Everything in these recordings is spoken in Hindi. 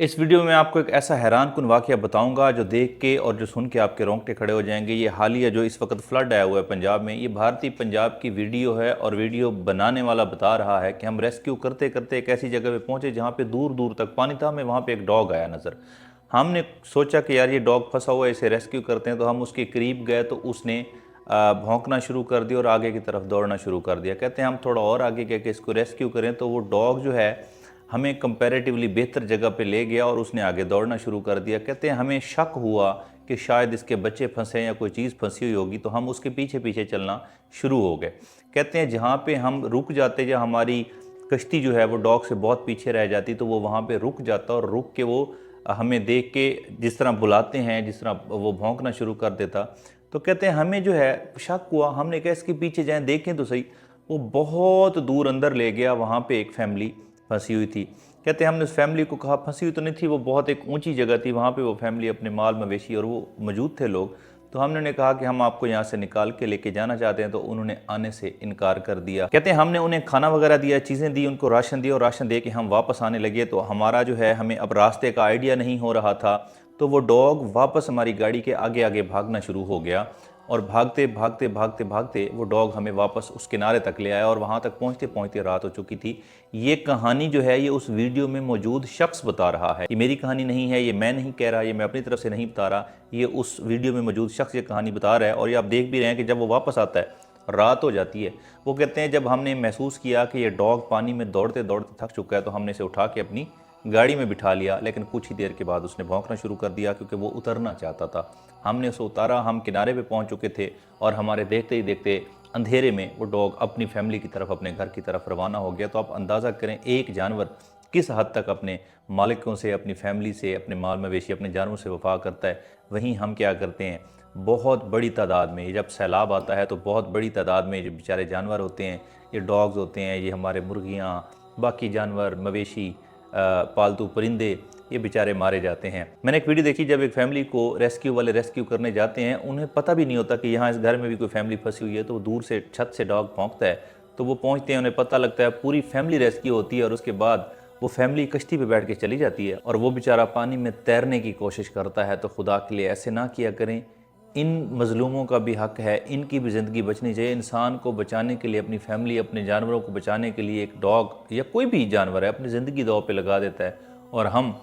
इस वीडियो में आपको एक ऐसा हैरानकुन वाक़या बताऊंगा जो देख के और जो सुन के आपके रोंगटे खड़े हो जाएंगे। ये हालिया जो इस वक्त फ्लड आया हुआ है पंजाब में, ये भारतीय पंजाब की वीडियो है और वीडियो बनाने वाला बता रहा है कि हम रेस्क्यू करते करते एक ऐसी जगह पे पहुंचे जहां पे दूर दूर तक पानी था। हमें वहां पे एक डॉग आया नज़र। हमने सोचा कि यार ये डॉग फंसा हुआ है, इसे रेस्क्यू करते हैं। तो हम उसके करीब गए तो उसने भौंकना शुरू कर दिया और आगे की तरफ दौड़ना शुरू कर दिया। कहते हैं हम थोड़ा और आगे गए कि इसको रेस्क्यू करें, तो वो डॉग जो है हमें कंपैरेटिवली बेहतर जगह पे ले गया और उसने आगे दौड़ना शुरू कर दिया। कहते हैं हमें शक हुआ कि शायद इसके बच्चे फंसे या कोई चीज़ फंसी हुई होगी, तो हम उसके पीछे पीछे चलना शुरू हो गए। कहते हैं जहाँ पे हम रुक जाते, या हमारी कश्ती जो है वो डॉग से बहुत पीछे रह जाती, तो वो वहाँ पे रुक जाता और रुक के वो हमें देख के जिस तरह बुलाते हैं, जिस तरह वो भौंकना शुरू कर देता। तो कहते हैं हमें जो है शक हुआ, हमने कहा इसके पीछे जाएं देखें तो सही। वो बहुत दूर अंदर ले गया, वहाँ पे एक फैमिली फंसी हुई थी। कहते हैं हमने उस फैमिली को कहा, फंसी हुई तो नहीं थी, वो बहुत एक ऊंची जगह थी, वहाँ पे वो फैमिली अपने माल मवेशी और वो मौजूद थे लोग। तो हमने उन्हें कहा कि हम आपको यहाँ से निकाल के लेके जाना चाहते हैं, तो उन्होंने आने से इनकार कर दिया। कहते हैं हमने उन्हें खाना वगैरह दिया, चीज़ें दी, उनको राशन दिया और राशन दे के हम वापस आने लगे। तो हमारा जो है हमें अब रास्ते का आइडिया नहीं हो रहा था, तो वो डॉग वापस हमारी गाड़ी के आगे आगे भागना शुरू हो गया और भागते भागते भागते भागते वो डॉग हमें वापस उस किनारे तक ले आया और वहाँ तक पहुँचते पहुँचते रात हो चुकी थी। ये कहानी जो है ये उस वीडियो में मौजूद शख्स बता रहा है। ये मेरी कहानी नहीं है, ये मैं नहीं कह रहा, ये मैं अपनी तरफ से नहीं बता रहा, ये उस वीडियो में मौजूद शख्स ये कहानी बता रहा है। और ये आप देख भी रहे हैं कि जब वो वापस आता है रात हो जाती है। वो कहते हैं जब हमने महसूस किया कि ये डॉग पानी में दौड़ते दौड़ते थक चुका है, तो हमने इसे उठा के अपनी गाड़ी में बिठा लिया। लेकिन कुछ ही देर के बाद उसने भौंकना शुरू कर दिया क्योंकि वो उतरना चाहता था। हमने उसे उतारा, हम किनारे पे पहुंच चुके थे और हमारे देखते ही देखते अंधेरे में वो डॉग अपनी फैमिली की तरफ, अपने घर की तरफ रवाना हो गया। तो आप अंदाज़ा करें एक जानवर किस हद तक अपने मालिकों से, अपनी फैमिली से, अपने माल मवेशी, अपने जानवरों से वफा करता है। वहीं हम क्या करते हैं, बहुत बड़ी तादाद में जब सैलाब आता है तो बहुत बड़ी तादाद में जो बेचारे जानवर होते हैं, ये डॉग्स होते हैं, ये हमारे मुर्गियाँ, बाकी जानवर, मवेशी, पालतू परिंदे, ये बेचारे मारे जाते हैं। मैंने एक वीडियो देखी, जब एक फैमिली को रेस्क्यू वाले रेस्क्यू करने जाते हैं, उन्हें पता भी नहीं होता कि यहाँ इस घर में भी कोई फैमिली फंसी हुई है। तो दूर से छत से डॉग भौंकता है, तो वो पहुँचते हैं, उन्हें पता लगता है, पूरी फैमिली रेस्क्यू होती है और उसके बाद वो फैमिली कश्ती पे बैठ के चली जाती है और वो बेचारा पानी में तैरने की कोशिश करता है। तो खुदा के लिए ऐसे ना किया करें। इन मज़लूमों का भी हक़ है, इनकी भी ज़िंदगी बचनी चाहिए। इंसान को बचाने के लिए, अपनी फैमिली, अपने जानवरों को बचाने के लिए एक डॉग या कोई भी जानवर है अपनी ज़िंदगी दांव पे लगा देता है, और हम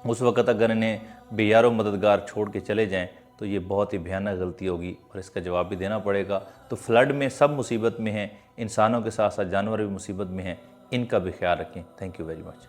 उस वक़्त अगर इन्हें बेयारो मददगार छोड़ के चले जाएं तो ये बहुत ही भयानक गलती होगी और इसका जवाब भी देना पड़ेगा। तो फ्लड में सब मुसीबत में हैं, इंसानों के साथ साथ जानवर भी मुसीबत में हैं। इनका भी ख्याल रखें। Thank you very much.